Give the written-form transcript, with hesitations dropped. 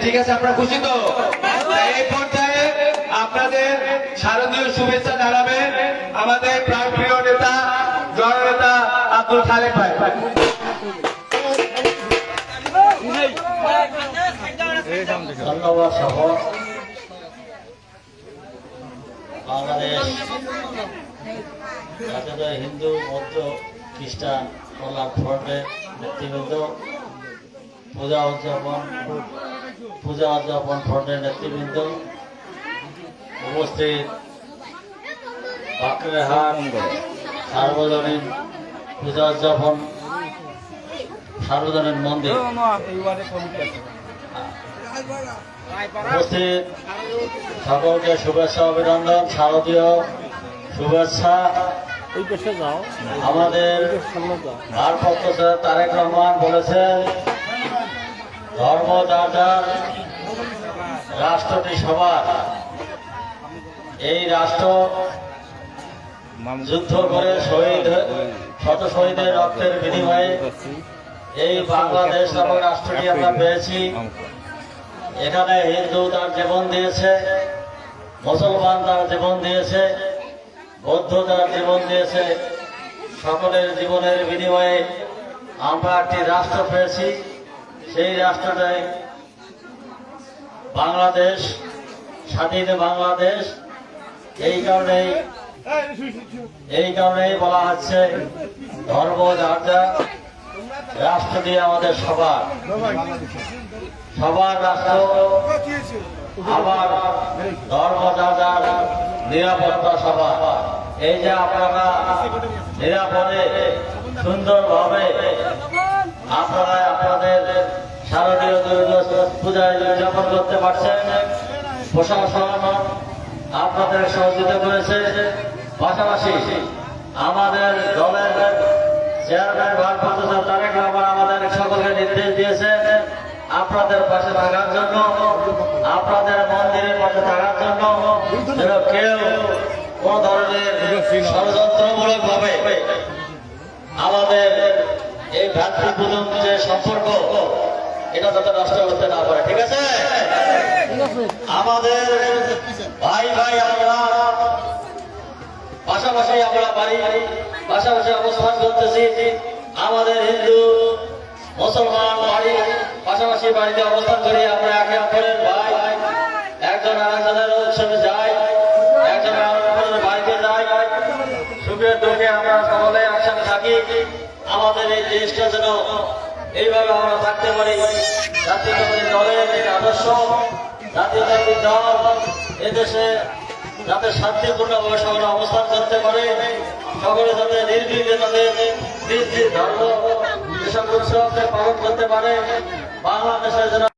ঠিক আছে, আপনারা খুশি তো? এই পর্যায়ে আপনাদের শারদীয় শুভেচ্ছা জানাবেন আমাদের প্রাণপ্রিয় নেতা জননেতা আব্দুল খালেক ভাই। ধন্যবাদ সহ বাংলাদেশ জাতীয় হিন্দু বৌদ্ধ খ্রিস্টান কল্যাণ ফ্রন্টের নেতৃবৃন্দ, পূজা উদযাপন ফ্রন্টের নেতৃবৃন্দ, উপস্থিত বাঁকড়াহাট সার্বজনীন পূজা উদযাপন সার্বজনীন মন্দির, উপস্থিত সকলকে শুভেচ্ছা অভিনন্দন, শারদীয় শুভেচ্ছা। আমাদের ভারপ্রাপ্ত তারেক রহমান বলেছেন, ধর্ম যার যার, রাষ্ট্রটি সবার। এই রাষ্ট্র যুদ্ধ করে শত শহীদের রক্তের বিনিময়ে এই বাংলাদেশ নামক রাষ্ট্রটি আমরা পেয়েছি। এখানে হিন্দু তার জীবন দিয়েছে, মুসলমান তার জীবন দিয়েছে, বৌদ্ধ তার জীবন দিয়েছে। সকলের জীবনের বিনিময়ে আমরা একটি রাষ্ট্র পেয়েছি। সেই রাষ্ট্রটাই বাংলাদেশ, স্বাধীন বাংলাদেশ। এই কারণেই বলা হচ্ছে ধর্ম যার যার, রাষ্ট্র দিয়ে আমাদের সবার রাষ্ট্র, আবার ধর্ম যার যার, নিরাপত্তা সবার। এই যে আপনারা নিরাপদে সুন্দরভাবে আপনারা আপনাদের শারদীয় পূজায় উদযাপন করতে পারছেন, প্রশাসন আপনাদের সহযোগিতা করেছে। পাশাপাশি আমাদের দলের চেয়ারম্যান ভারপ্রাপ্ত তারেক রহমান আমাদের সকলকে নির্দেশ দিয়েছে আপনাদের পাশে থাকার জন্য, আপনাদের মন্দিরের পাশে থাকার জন্য, যেন কেউ কোন ধরনের ষড়যন্ত্রমূলক ভাবে আমাদের এই ভ্রাতৃপূজন যে সম্পর্ক, এটা যাতে নষ্ট করতে না পারে। ঠিক আছে? আমাদের ভাই আমরা পাশাপাশি পাশাপাশি অবস্থান করতেছি। আমাদের হিন্দু মুসলমান বাড়ি পাশাপাশি বাড়িতে অবস্থান করি। আমরা একে অপরের ভাই, একজন আরেকজনের উৎসবে যাই, একজন আরেকজনের বাড়িতে যাই, সুখে দুঃখে আমরা সকলে একসাথে থাকি। আমাদের এই দেশটা যেন এইভাবে আমরা থাকতে পারি। জাতীয়তাবাদী দলের যে আদর্শ, জাতীয়তাবাদী দল এদেশে যাতে শান্তিপূর্ণভাবে সকলে অবস্থান করতে পারে, সকলে যাতে নির্বিঘ্নে তাদের নিজ নিজ ধর্ম যেসব উৎসবকে পালন করতে পারে, বাংলাদেশের যেন